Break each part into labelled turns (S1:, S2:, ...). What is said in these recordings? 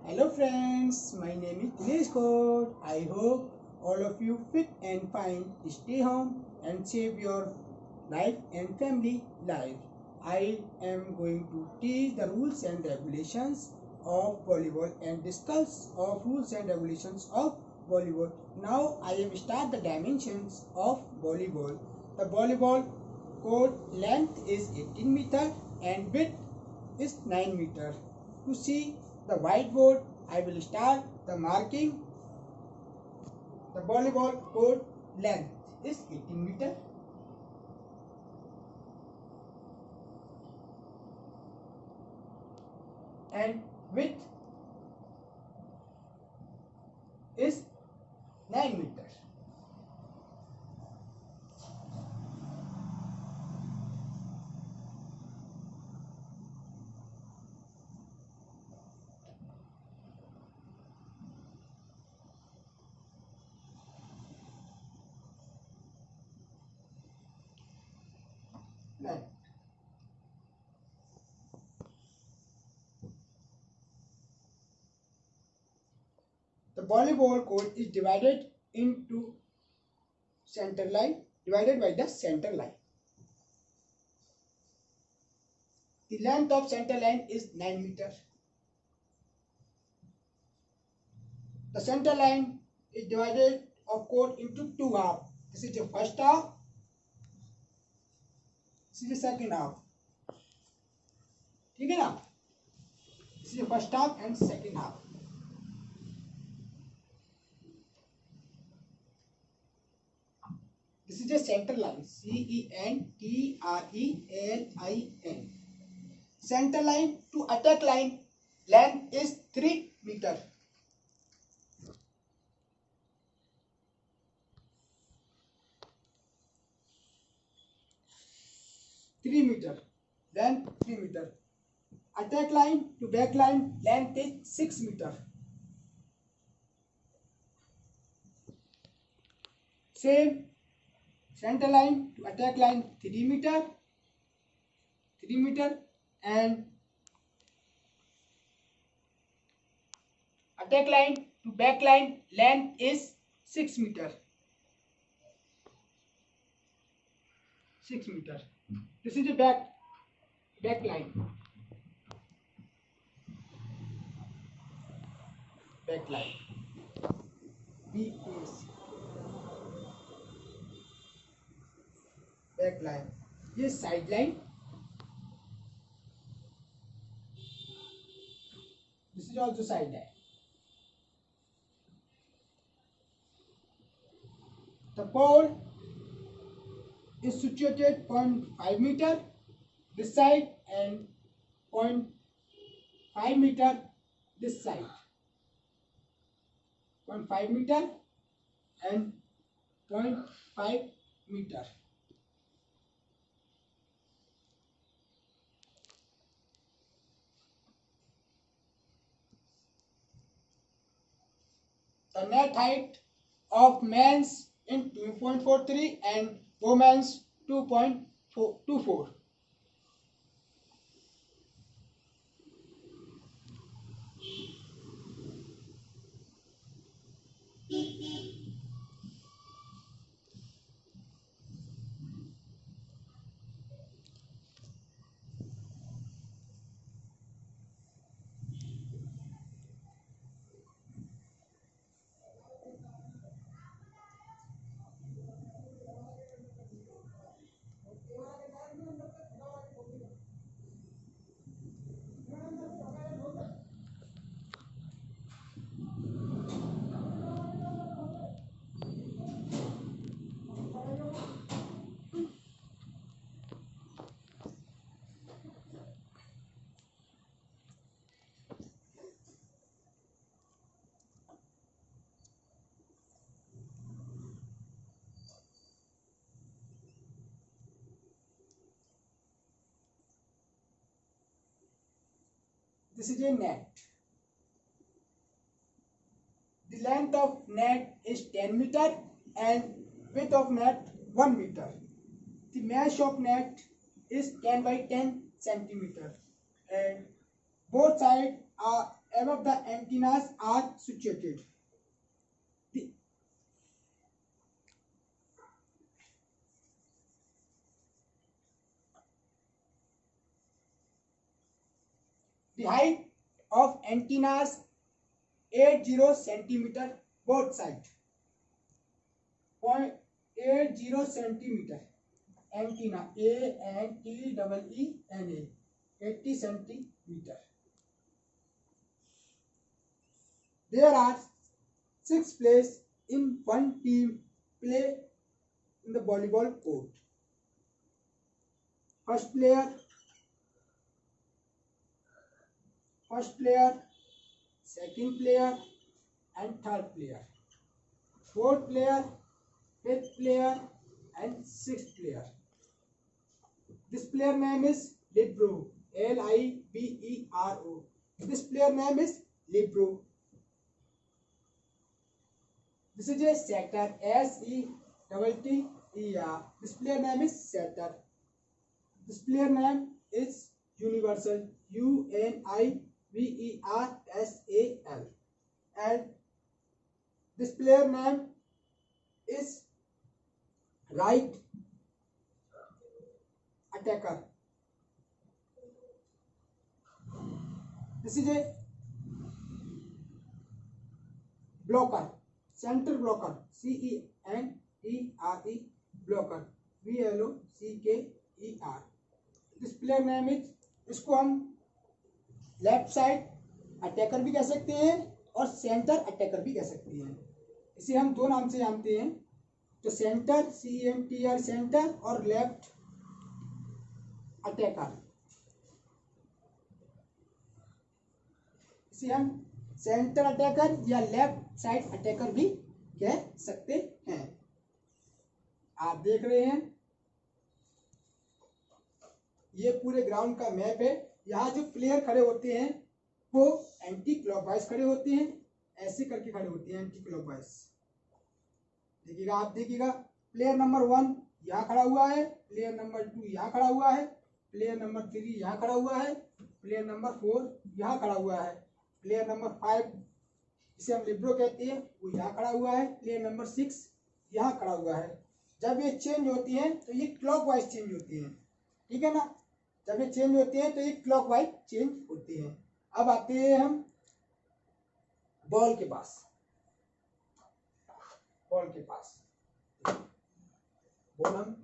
S1: Hello friends, my name is Dinesh Kaur. I hope all of you fit and fine. Stay home and save your life and family life. I am going to teach the rules and regulations of volleyball and discuss of rules and regulations of volleyball. Now I have started the dimensions of volleyball. The volleyball court length is 18 meter and width is 9 meter. To see the whiteboard, I will start the marking. The volleyball court length is 18 meter. And width is 9 meter. Length. The volleyball court is divided into center line, divided by the center line. The length of center line is 9 meter. The center line is divided of court into two halves. This is the first half. This is the second half. ठीक है ना? This is the first half and second half. This is the center line. CENTRELIN. Center line to attack line length is 3 meter. Length 3 meter. Attack line to back line length is 6 meter. Same. Center line to attack line 3 meter, and attack line to back line length is 6 meter. 6 meter. This is the back line. Back line. BAC. Back line. ये side line. This is also side line. The pole is situated 0.5 meter this side and 0.5 meter this side. 0.5 meter and 0.5 meter. The net height of men's in 2.43 and women's 2.24. This is a net. The length of net is 10 meter and width of net 1 meter. The mesh of net is 10 by 10 centimeter and both sides are above the antennas are situated. The height of antennas 80 centimeter both sides. 0.80 centimeter. Antenna ANTEENA 80 centimeter. There are 6 players in one team play in the volleyball court. First player, second player and third player. Fourth player, fifth player and sixth player. This player name is Libero. LIBERO. This player name is Libero. This is a setter. SETTER. This player name is setter. This player name is universal. UNIVERSAL. And this player name is right attacker. This is a blocker, center blocker, CENTERE blocker, BLOCKER. This player name is, इसको हम left side attacker भी कह सकते हैं और centre attacker भी कह सकते हैं. इसे हम दो नाम से जानते हैं. तो सेंटर CENTER सेंटर और लेफ्ट अटैकर. इसे हम सेंटर अटैकर या लेफ्ट साइड अटैकर भी कह सकते हैं. आप देख रहे हैं ये पूरे ग्राउंड का मैप है. यहाँ जो प्लेयर खड़े होते हैं वो एंटी क्लॉकवाइज खड़े होते हैं, ऐसे करके खड़े होते हैं एंटी क्लॉकवाइज. देखिएगा, आप देखिएगा प्लेयर नंबर 1 यहाँ खड़ा हुआ है, प्लेयर नंबर 2 यहाँ खड़ा हुआ है, प्लेयर नंबर 3 यहाँ खड़ा हुआ है, प्लेयर नंबर 4 यहाँ खड़ा हुआ है, प्लेयर नंबर 5 जिसे हम लिब्रो कहते हैं वो यहाँ खड़ा हुआ है, प्लेयर नंबर 6 यहाँ खड़ा हुआ है. जब ये चेंज होती हैं तो ये क्लॉकवाइज चेंज होती हैं. ठीक है ना. जब ये चेंज होती हैं तो ये क्लॉकवाइज चेंज होती हैं. अब आते हैं हम बॉल के पास. बॉल हम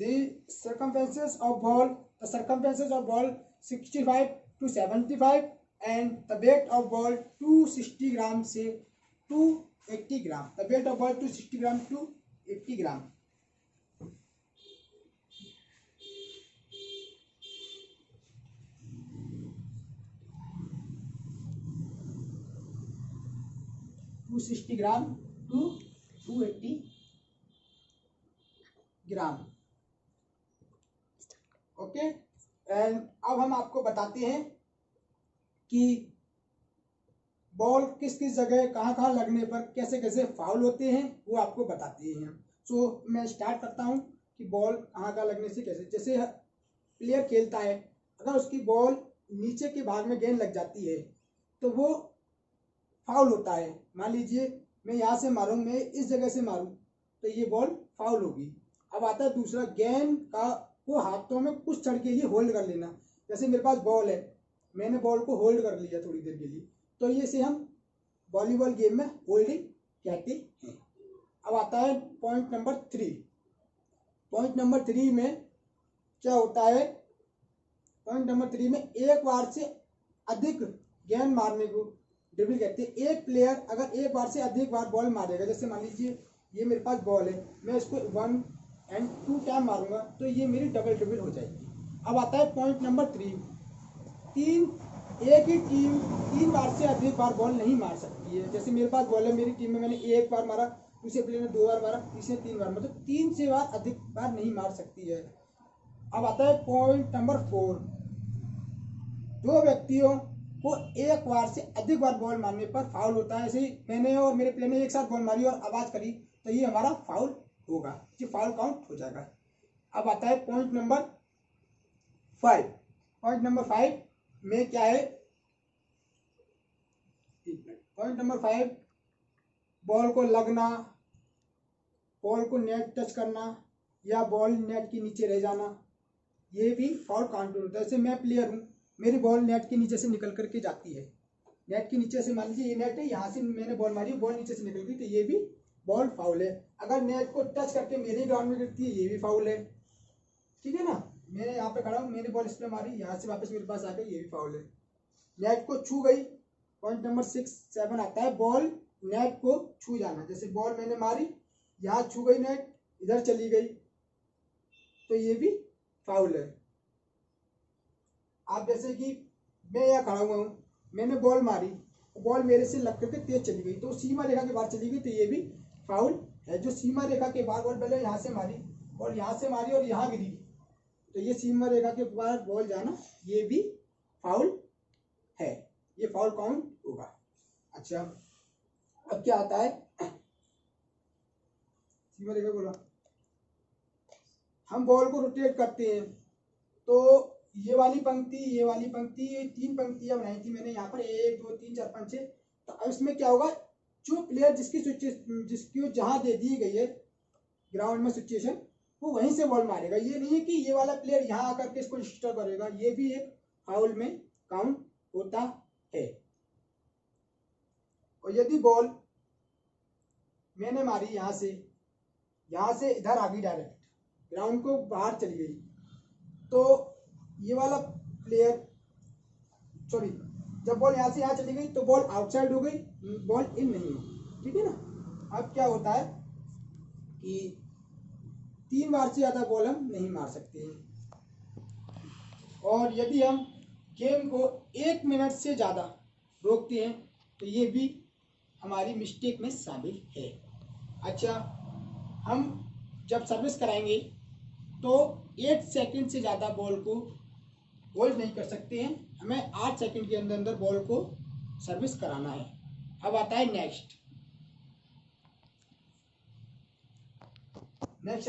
S1: the circumference of ball 65 to 75 and the weight of ball 260 gram से 280 gram. The weight of ball 260 gram to 80 gram. $260 gram to 280 gram. Okay. And अब हम आपको बताते हैं कि बॉल किस किस जगह कहाँ कहाँ लगने पर कैसे कैसे फाउल होते हैं वो आपको बताते हैं. सो मैं स्टार्ट करता हूँ कि बॉल कहाँ कहाँ लगने से कैसे. जैसे प्लेयर खेलता है, अगर उसकी बॉल नीचे के भाग में गेंद लग जाती है तो वो फाउल होता है. मान लीजिए मैं यहाँ से मारूँ, मैं इस जगह से मारूँ तो ये बॉल फाउल होगी. अब आता है दूसरा, गेंद का को हाथों में कुछ क्षण के लिए होल्ड कर लेना। जैसे मेरे पास बॉल है, मैंने बॉल को होल्ड कर लिया थोड़ी देर के लिए, तो ये से हम वॉलीबॉल गेम में होल्डिंग कहते हैं। अब आता है पॉइंट नंबर 3। पॉइंट नंबर 3 में क्या होता है, पॉइंट नंबर 3 में एक बार से अधिक गेंद मारने को ड्रिबल कहते हैं। एक प्लेयर अगर एक बार से अधिक बार बॉल मारेगा, जैसे मान लीजिए ये मेरे पास बॉल है, मैं इसको 1 और 2 टाइम मारूंगा तो ये मेरी डबल ड्रिबल हो जाएगी। अब आता है पॉइंट नंबर 3। एक ही टीम 3 बार से अधिक बार बॉल नहीं मार सकती है। जैसे मेरे पास बॉल है, मेरी टीम में मैंने 1 बार मारा, दूसरे प्लेयर ने 2 बार मारा, तीसरे 3 बार, मतलब 3 से बार अधिक बार नहीं मार सकती है। अब आता है पॉइंट नंबर 4। 2 व्यक्तियों को एक बार से अधिक बार बॉल मारने पर फाउल होता है। ऐसे मैंने और मेरे प्लेयर ने एक साथ बॉल मारी और आवाज करी तो ये हमारा फाउल होगा, ये फाउल काउंट हो जाएगा। अब आता है पॉइंट नंबर 5। पॉइंट नंबर 5 में क्या है, पॉइंट नंबर 5, बॉल को लगना, बॉल को नेट टच करना या बॉल नेट के नीचे रह जाना, ये भी फाउल काउंट होता है। जैसे मैं प्लेयर हूँ, मेरी बॉल नेट के नीचे से निकल करके जाती है, नेट के नीचे से, मान लीजिए ये नेट है, यहाँ से मैंने बॉल मारी, बॉल नीचे से निकल गई तो ये भी बॉल फाउल है। अगर नेट को टच करके मेरे ग्राउंड में गिरती है, ये भी फाउल है, ठीक है ना। मैंने यहाँ पे खड़ा हूँ, मैंने बॉल इस पर मारी, यहाँ से वापस मेरे पास आ गई, ये भी फाउल है। नेट को छू गई, पॉइंट नंबर 6, 7 आता है बॉल नेट को छू जाना। जैसे बॉल मैंने मारी, यहाँ छू गई नेट, इधर चली गई तो ये भी फाउल है। आप जैसे कि मैं यहाँ खड़ा हुआ हूँ, मैंने बॉल मारी, बॉल मेरे से लग करके तेज चली गई तो सीमा रेखा के बाहर चली गई तो ये भी फाउल है। जो सीमा रेखा के बाहर बॉल, पहले यहाँ से मारी, बॉल यहाँ से मारी और यहाँ गिरी तो ये सीमा रेखा के बाहर बॉल जाना, ये भी फाउल है, ये फाउल काउंट होगा। अच्छा, अब क्या आता है, सीमा रेखा बोला, हम बॉल को रोटेट करते हैं तो ये वाली पंक्ति, ये वाली पंक्ति, ये 3 पंक्तियां बनाई थी मैंने यहाँ पर, 1 2 3 4 5 6। तो अब इसमें क्या होगा, जो प्लेयर जिसकी जहां दे दी गई है ग्राउंड में सिचुएशन, वो वहीं से बॉल मारेगा। ये नहीं है कि ये वाला प्लेयर यहाँ आकर के इसको डिस्टर्ब करेगा, ये भी एक फाउल में काउंट होता है। और यदि बॉल मैंने मारी यहाँ से इधर आ गई, डायरेक्ट ग्राउंड को बाहर चली गई, तो ये वाला प्लेयर, सॉरी, जब बॉल यहाँ से यहाँ चली गई तो बॉल आउटसाइड हो गई, बॉल इन नहीं हुई, ठीक है ना। अब क्या होता है कि 3 बार से ज़्यादा बॉल हम नहीं मार सकते हैं। और यदि हम गेम को 1 मिनट से ज़्यादा रोकते हैं तो ये भी हमारी मिस्टेक में शामिल है। अच्छा, हम जब सर्विस कराएंगे तो 8 सेकंड से ज़्यादा बॉल को होल्ड नहीं कर सकते हैं, हमें 8 सेकंड के अंदर अंदर बॉल को सर्विस कराना है। अब आता है नेक्स्ट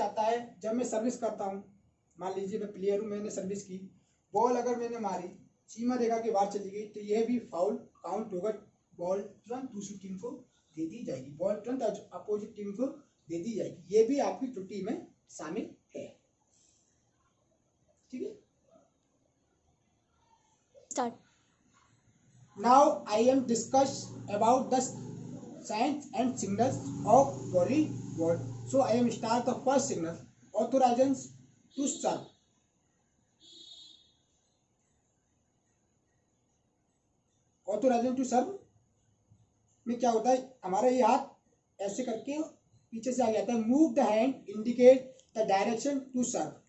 S1: आता है जब मैं सर्विस करता हूँ, मान लीजिए मैं प्लेयर हूँ, मैंने सर्विस की, बॉल अगर मैंने मारी, सीमा रेखा के बाहर चली गई तो यह भी फाउल काउंट होगा। बॉल तुरंत दूसरी टीम को दे दी जाएगी, बॉल तुरंत अपोजिट टीम को दे दी जाएगी, ये भी आपकी त्रुटि में शामिल है, ठीक है। Start. Now I am discuss about the signs and signals of volleyball. So I am start the first signal, authorizations to serve. Authorization to serve में क्या होता है, हमारा ये हाथ ऐसे करके पीछे से आ जाता है, move the hand indicate the direction to serve.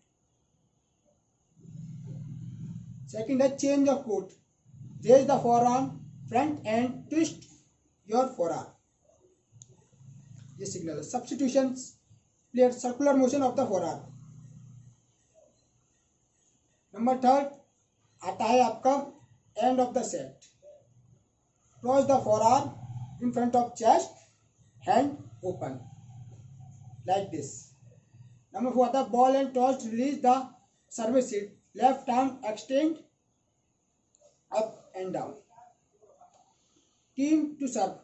S1: Second है change of court, raise the forearm front and twist your forearm, ये सिग्नल है। Substitution, player circular motion of the forearm. Number 3 आता है आपका end of the set, cross the forearm in front of chest, hand open like this. Number 4 आता है ball and toss, release the service seat, left arm extend up and down. Team to serve,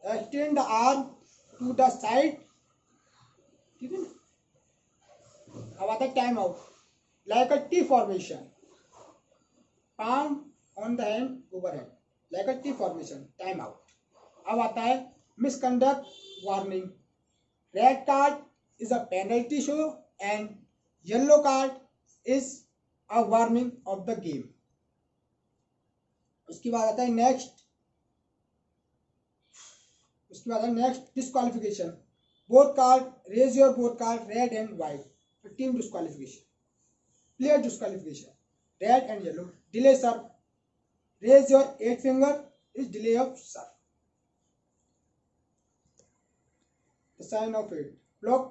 S1: extend the arm to the side, ठीक है ना। अब आता है time out, like a T formation, palm on the hand overhead, like a T formation. Time out. अब आता है misconduct warning. Red card is a penalty show and yellow card is a warning of the game. उसके बाद आता है next disqualification. Both card, raise your both card red and white. Team disqualification, player disqualification, red and yellow. Delay serve, raise your 8 finger is delay of serve. Sign of it. Block,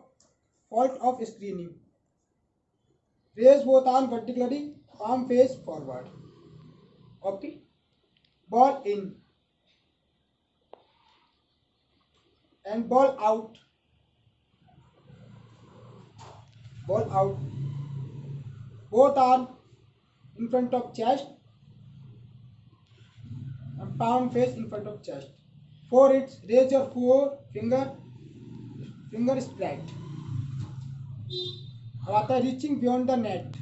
S1: fault of screening. Raise both arms vertically, palm face forward. Okay. Ball in and ball out. Ball out. Both arms in front of chest and palm face in front of chest. For it, raise your finger spread. अब आता है reaching beyond the net.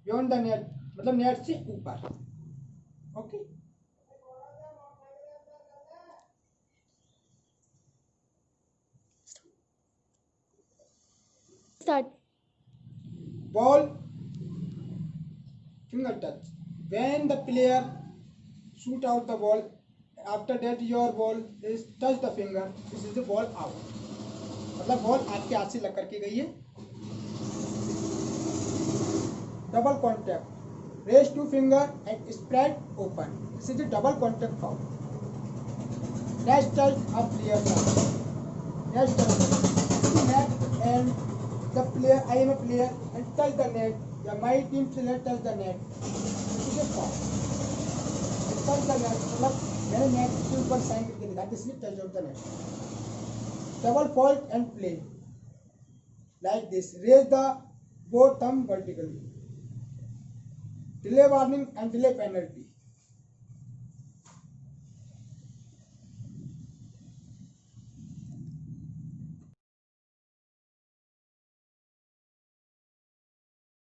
S1: Beyond the net मतलब net से ऊपर. Okay.
S2: Start.
S1: Ball finger touch. When the player shoot out the ball, after that your ball is touch the finger, this is the ball out. मतलब ball आपके हाथ से लग करके गई है. Double contact, raise 2 finger and spread open. This is double contact foul. Dash touch a player dash touch net and the player, I am a player and touch the net या my team player touch the net. This is foul. Touch the net मतलब मैंने net के ऊपर sign करके दिखा, this is touch of the net. Double fault and play like this. Raise the both thumb vertically. Delay warning and delay penalty.